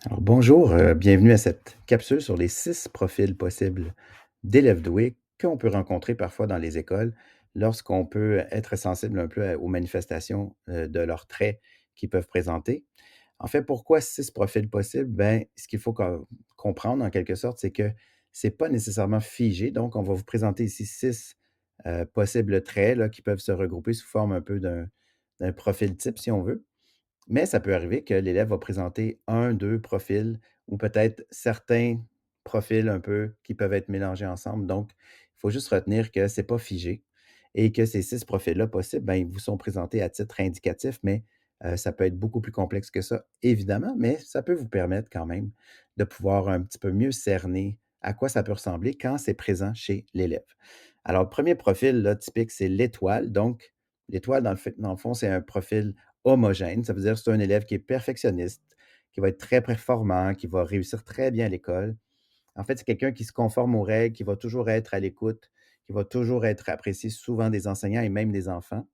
Alors bonjour, bienvenue à cette capsule sur les 6 profils possibles d'élèves doués qu'on peut rencontrer parfois dans les écoles lorsqu'on peut être sensible un peu aux manifestations, de leurs traits qu'ils peuvent présenter. En fait, pourquoi 6 profils possibles? Ben, ce qu'il faut comprendre en quelque sorte, c'est que c'est pas nécessairement figé. Donc on va vous présenter ici 6 possibles traits là, qui peuvent se regrouper sous forme un peu d'un profil type si on veut. Mais ça peut arriver que l'élève va présenter un, 2 profils ou peut-être certains profils un peu qui peuvent être mélangés ensemble. Donc, il faut juste retenir que c'est pas figé et que ces 6 profils-là possibles, ben, ils vous sont présentés à titre indicatif, mais ça peut être beaucoup plus complexe que ça, évidemment, mais ça peut vous permettre quand même de pouvoir un petit peu mieux cerner à quoi ça peut ressembler quand c'est présent chez l'élève. Alors, le premier profil là, typique, c'est l'étoile. Donc, l'étoile, dans le fond, c'est un profil homogène. Ça veut dire que c'est un élève qui est perfectionniste, qui va être très performant, qui va réussir très bien à l'école. En fait, c'est quelqu'un qui se conforme aux règles, qui va toujours être à l'écoute, qui va toujours être apprécié souvent des enseignants et même des enfants.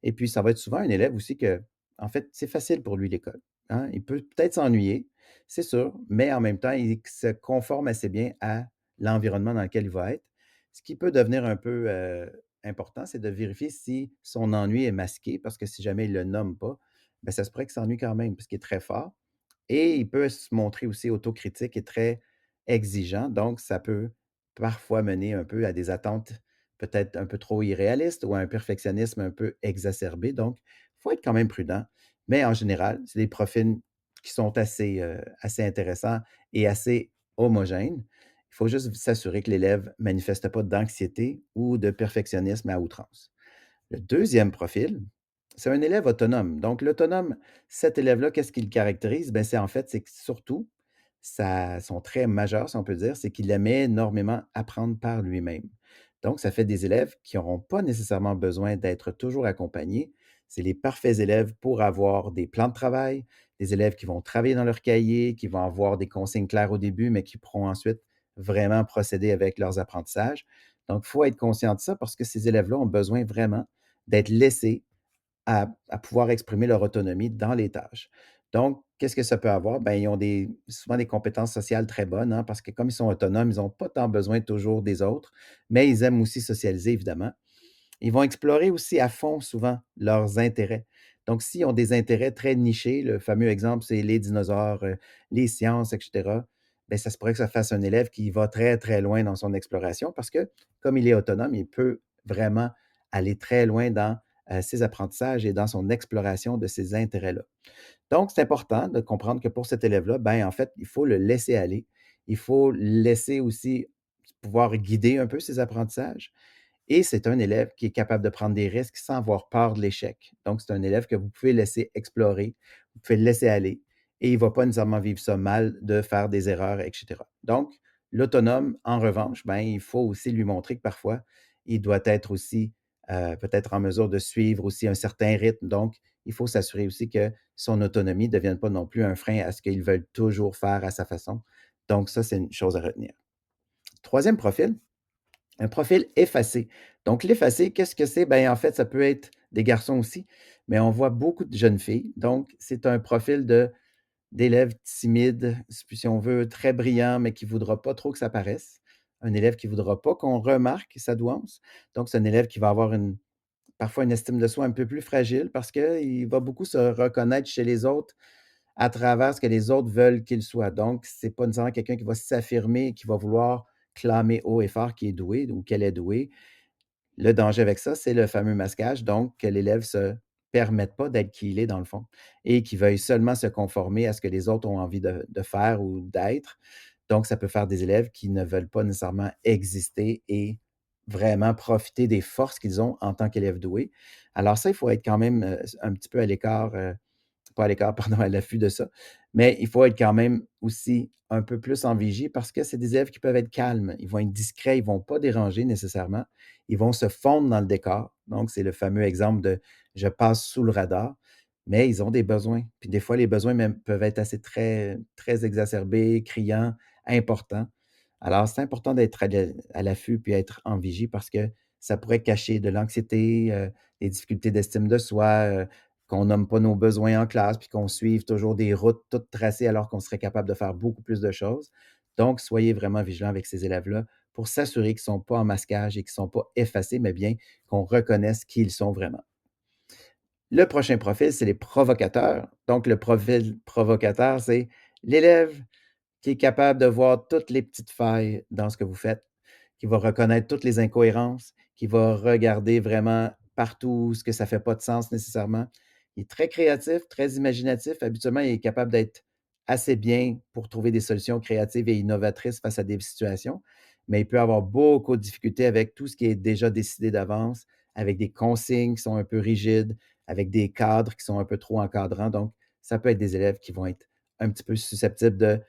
Et puis, ça va être souvent un élève aussi que, en fait, c'est facile pour lui l'école, hein. Il peut peut-être s'ennuyer, c'est sûr, mais en même temps, il se conforme assez bien à l'environnement dans lequel il va être. Ce qui peut devenir un peu, important, c'est de vérifier si son ennui est masqué parce que si jamais il ne le nomme pas, ben ça se pourrait qu'il s'ennuie quand même parce qu'il est très fort et il peut se montrer aussi autocritique et très exigeant. Donc, ça peut parfois mener un peu à des attentes peut-être un peu trop irréalistes ou à un perfectionnisme un peu exacerbé. Donc, il faut être quand même prudent. Mais en général, c'est des profils qui sont assez intéressants et assez homogènes. Il faut juste s'assurer que l'élève ne manifeste pas d'anxiété ou de perfectionnisme à outrance. Le deuxième profil, c'est un élève autonome. Donc l'autonome, cet élève-là, qu'est-ce qui le caractérise? Ben, c'est que surtout, son trait majeur, si on peut dire, c'est qu'il aimait énormément apprendre par lui-même. Donc ça fait des élèves qui n'auront pas nécessairement besoin d'être toujours accompagnés. C'est les parfaits élèves pour avoir des plans de travail, des élèves qui vont travailler dans leur cahier, qui vont avoir des consignes claires au début, mais qui pourront ensuite vraiment procéder avec leurs apprentissages. Donc, il faut être conscient de ça parce que ces élèves-là ont besoin vraiment d'être laissés à pouvoir exprimer leur autonomie dans les tâches. Donc, qu'est-ce que ça peut avoir? Ben, ils ont souvent des compétences sociales très bonnes, hein, parce que comme ils sont autonomes, ils n'ont pas tant besoin toujours des autres, mais ils aiment aussi socialiser, évidemment. Ils vont explorer aussi à fond, souvent, leurs intérêts. Donc, s'ils ont des intérêts très nichés, le fameux exemple, c'est les dinosaures, les sciences, et cetera, ben, ça se pourrait que ça fasse un élève qui va très, très loin dans son exploration parce que, comme il est autonome, il peut vraiment aller très loin dans, ses apprentissages et dans son exploration de ces intérêts-là. Donc, c'est important de comprendre que pour cet élève-là, ben, en fait, il faut le laisser aller. Il faut laisser aussi pouvoir guider un peu ses apprentissages et c'est un élève qui est capable de prendre des risques sans avoir peur de l'échec. Donc, c'est un élève que vous pouvez laisser explorer, vous pouvez le laisser aller et il ne va pas nécessairement vivre ça mal de faire des erreurs, et cetera. Donc, l'autonome, en revanche, ben, il faut aussi lui montrer que parfois, il doit être aussi peut-être en mesure de suivre aussi un certain rythme. Donc, il faut s'assurer aussi que son autonomie ne devienne pas non plus un frein à ce qu'il veuille toujours faire à sa façon. Donc, ça, c'est une chose à retenir. Troisième profil, un profil effacé. Donc l'effacé, qu'est-ce que c'est? Ben, en fait, ça peut être des garçons aussi, mais on voit beaucoup de jeunes filles. Donc, c'est un profil d'élève timide, si on veut, très brillant, mais qui ne voudra pas trop que ça paraisse. Un élève qui ne voudra pas qu'on remarque sa douance. Donc, c'est un élève qui va avoir parfois une estime de soi un peu plus fragile parce qu'il va beaucoup se reconnaître chez les autres à travers ce que les autres veulent qu'il soit. Donc, c'est pas nécessairement quelqu'un qui va s'affirmer, qui va vouloir clamer haut et fort qu'il est doué ou qu'elle est douée. Le danger avec ça, c'est le fameux masquage, donc que l'élève se permette pas d'être qui il est dans le fond et qu'il veuille seulement se conformer à ce que les autres ont envie de faire ou d'être. Donc, ça peut faire des élèves qui ne veulent pas nécessairement exister et vraiment profiter des forces qu'ils ont en tant qu'élèves doués. Alors ça, il faut être quand même, un petit peu à l'écart, pas à l'écart, pardon, à l'affût de ça. Mais il faut être quand même aussi un peu plus en vigie parce que c'est des élèves qui peuvent être calmes. Ils vont être discrets, ils ne vont pas déranger nécessairement. Ils vont se fondre dans le décor. Donc, c'est le fameux exemple de je passe sous le radar, mais ils ont des besoins. Puis des fois, les besoins même peuvent être assez très, très exacerbés, criants, importants. Alors, c'est important d'être à l'affût puis être en vigie parce que ça pourrait cacher de l'anxiété, des difficultés d'estime de soi, qu'on nomme pas nos besoins en classe, puis qu'on suive toujours des routes toutes tracées alors qu'on serait capable de faire beaucoup plus de choses. Donc, soyez vraiment vigilants avec ces élèves-là pour s'assurer qu'ils ne sont pas en masquage et qu'ils ne sont pas effacés, mais bien qu'on reconnaisse qui ils sont vraiment. Le prochain profil, c'est les provocateurs. Donc, le profil provocateur, c'est l'élève qui est capable de voir toutes les petites failles dans ce que vous faites, qui va reconnaître toutes les incohérences, qui va regarder vraiment partout ce que ça ne fait pas de sens nécessairement. Il est très créatif, très imaginatif. Habituellement, il est capable d'être assez bien pour trouver des solutions créatives et innovatrices face à des situations, mais il peut avoir beaucoup de difficultés avec tout ce qui est déjà décidé d'avance, avec des consignes qui sont un peu rigides, avec des cadres qui sont un peu trop encadrants. Donc, ça peut être des élèves qui vont être un petit peu susceptibles de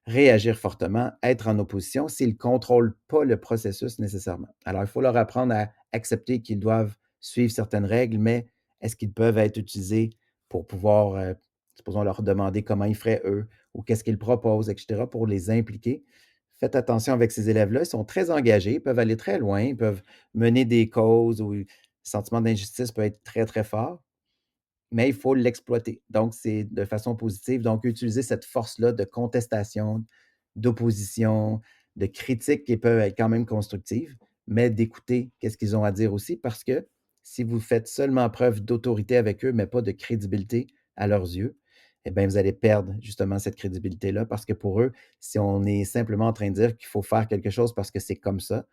réagir fortement, être en opposition s'ils ne contrôlent pas le processus nécessairement. Alors, il faut leur apprendre à accepter qu'ils doivent suivre certaines règles, mais est-ce qu'ils peuvent être utilisés pour pouvoir, supposons leur demander comment ils feraient eux ou qu'est-ce qu'ils proposent, etc., pour les impliquer. Faites attention avec ces élèves-là, ils sont très engagés, ils peuvent aller très loin, ils peuvent mener des causes où le sentiment d'injustice peut être très, très fort, mais il faut l'exploiter. Donc, c'est de façon positive. Donc, utiliser cette force-là de contestation, d'opposition, de critique qui peuvent être quand même constructives, mais d'écouter qu'est-ce qu'ils ont à dire aussi, parce que si vous faites seulement preuve d'autorité avec eux, mais pas de crédibilité à leurs yeux, eh bien, vous allez perdre justement cette crédibilité-là, parce que pour eux, si on est simplement en train de dire qu'il faut faire quelque chose parce que c'est comme ça,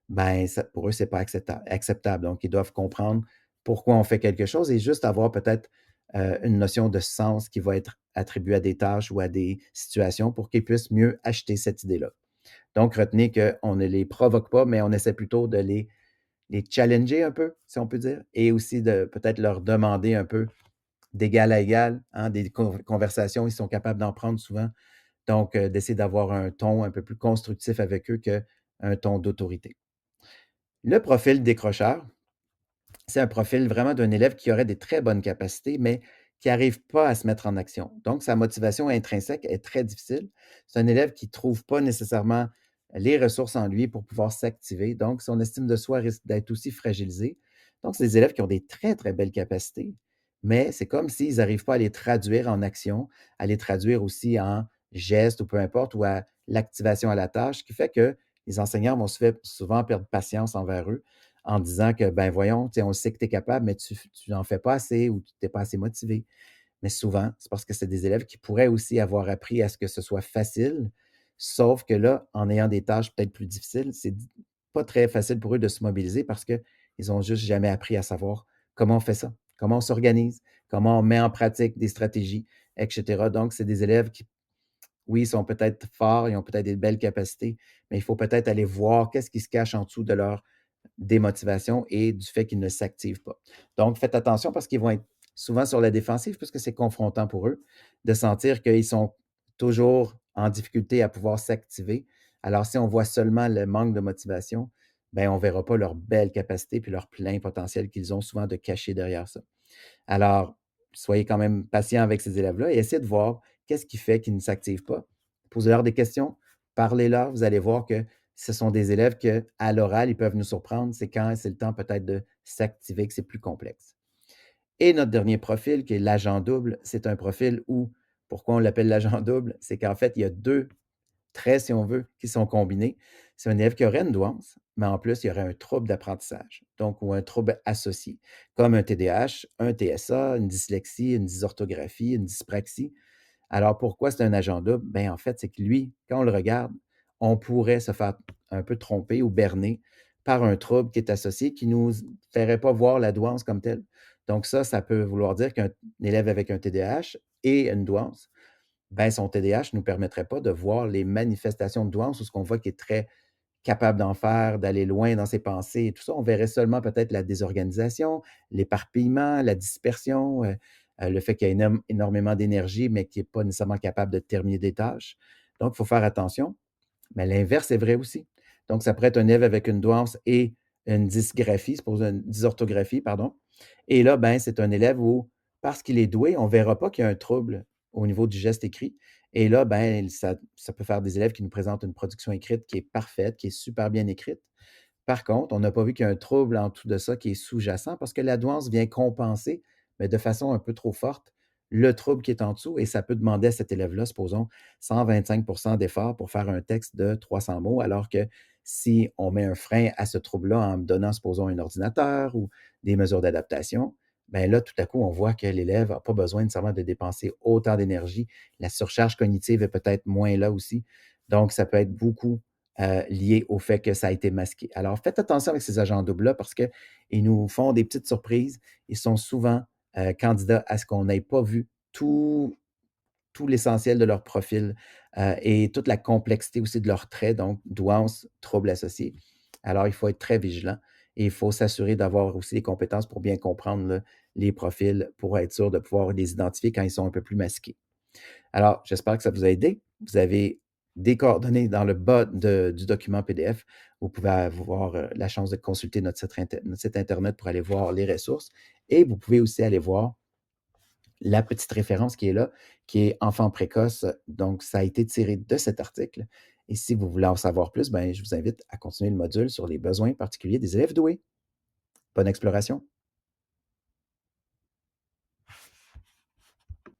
ben, ça pour eux, c'est pas acceptable. Donc, ils doivent comprendre pourquoi on fait quelque chose et juste avoir peut-être, une notion de sens qui va être attribuée à des tâches ou à des situations pour qu'ils puissent mieux acheter cette idée-là. Donc, retenez qu'on ne les provoque pas, mais on essaie plutôt de les challenger un peu, si on peut dire, et aussi de peut-être leur demander un peu d'égal à égal, hein, des conversations, ils sont capables d'en prendre souvent. Donc, d'essayer d'avoir un ton un peu plus constructif avec eux qu'un ton d'autorité. Le profil décrocheur, c'est un profil vraiment d'un élève qui aurait des très bonnes capacités, mais qui n'arrive pas à se mettre en action. Donc, sa motivation intrinsèque est très difficile. C'est un élève qui ne trouve pas nécessairement les ressources en lui pour pouvoir s'activer. Donc, son estime de soi risque d'être aussi fragilisée. Donc, c'est des élèves qui ont des très, très belles capacités, mais c'est comme s'ils n'arrivent pas à les traduire en action, à les traduire aussi en gestes ou peu importe, ou à l'activation à la tâche, ce qui fait que les enseignants vont souvent perdre patience envers eux en disant que, ben voyons, on sait que tu es capable, mais tu n'en fais pas assez ou tu n'es pas assez motivé. Mais souvent, c'est parce que c'est des élèves qui pourraient aussi avoir appris à ce que ce soit facile, sauf que là, en ayant des tâches peut-être plus difficiles, c'est pas très facile pour eux de se mobiliser parce qu'ils n'ont juste jamais appris à savoir comment on fait ça, comment on s'organise, comment on met en pratique des stratégies, etc. Donc, c'est des élèves qui, oui, sont peut-être forts, ils ont peut-être des belles capacités, mais il faut peut-être aller voir qu'est-ce qui se cache en dessous de leur démotivation et du fait qu'ils ne s'activent pas. Donc, faites attention parce qu'ils vont être souvent sur la défensive puisque c'est confrontant pour eux de sentir qu'ils sont toujours en difficulté à pouvoir s'activer. Alors, si on voit seulement le manque de motivation, ben, on ne verra pas leur belle capacité puis leur plein potentiel qu'ils ont souvent de cacher derrière ça. Alors, soyez quand même patient avec ces élèves-là et essayez de voir qu'est-ce qui fait qu'ils ne s'activent pas. Posez-leur des questions, parlez-leur, vous allez voir que ce sont des élèves que, à l'oral, ils peuvent nous surprendre. C'est quand c'est le temps peut-être de s'activer que c'est plus complexe. Et notre dernier profil, qui est l'agent double, c'est un profil où, pourquoi on l'appelle l'agent double? C'est qu'en fait, il y a deux traits, si on veut, qui sont combinés. C'est un élève qui aurait une douance, mais en plus, il y aurait un trouble d'apprentissage, donc ou un trouble associé, comme un TDAH, un TSA, une dyslexie, une dysorthographie, une dyspraxie. Alors, pourquoi c'est un agent double? Ben, en fait, c'est que lui, quand on le regarde, on pourrait se faire un peu tromper ou berner par un trouble qui est associé, qui ne nous ferait pas voir la douance comme telle. Donc ça peut vouloir dire qu'un élève avec un TDAH et une douance, ben, son TDAH ne nous permettrait pas de voir les manifestations de douance ou ce qu'on voit qui est très capable d'en faire, d'aller loin dans ses pensées et tout ça. On verrait seulement peut-être la désorganisation, l'éparpillement, la dispersion, le fait qu'il y a énormément d'énergie, mais qui n'est pas nécessairement capable de terminer des tâches. Donc, il faut faire attention. Mais l'inverse est vrai aussi. Donc, ça pourrait être un élève avec une douance et une dysgraphie, supposons une dysorthographie, pardon. Et là, ben, c'est un élève où, parce qu'il est doué, on ne verra pas qu'il y a un trouble au niveau du geste écrit. Et là, ben, ça peut faire des élèves qui nous présentent une production écrite qui est parfaite, qui est super bien écrite. Par contre, on n'a pas vu qu'il y a un trouble en dessous de ça qui est sous-jacent parce que la douance vient compenser mais de façon un peu trop forte, le trouble qui est en dessous et ça peut demander à cet élève-là, supposons, 125 d'effort pour faire un texte de 300 mots, alors que si on met un frein à ce trouble-là en donnant, supposons, un ordinateur ou des mesures d'adaptation, ben là, tout à coup, on voit que l'élève n'a pas besoin nécessairement de dépenser autant d'énergie. La surcharge cognitive est peut-être moins là aussi. Donc, ça peut être beaucoup lié au fait que ça a été masqué. Alors, faites attention avec ces agents doubles-là parce qu'ils nous font des petites surprises. Ils sont souvent candidats à ce qu'on n'ait pas vu tout l'essentiel de leur profil et toute la complexité aussi de leurs traits, donc douance, troubles associés. Alors, il faut être très vigilant et il faut s'assurer d'avoir aussi les compétences pour bien comprendre là, les profils pour être sûr de pouvoir les identifier quand ils sont un peu plus masqués. Alors, j'espère que ça vous a aidé. Vous avez des coordonnées dans le bas du document PDF. Vous pouvez avoir la chance de consulter notre site Internet pour aller voir les ressources et vous pouvez aussi aller voir la petite référence qui est là, qui est enfant précoce. Donc, ça a été tiré de cet article. Et si vous voulez en savoir plus, ben, je vous invite à continuer le module sur les besoins particuliers des élèves doués. Bonne exploration!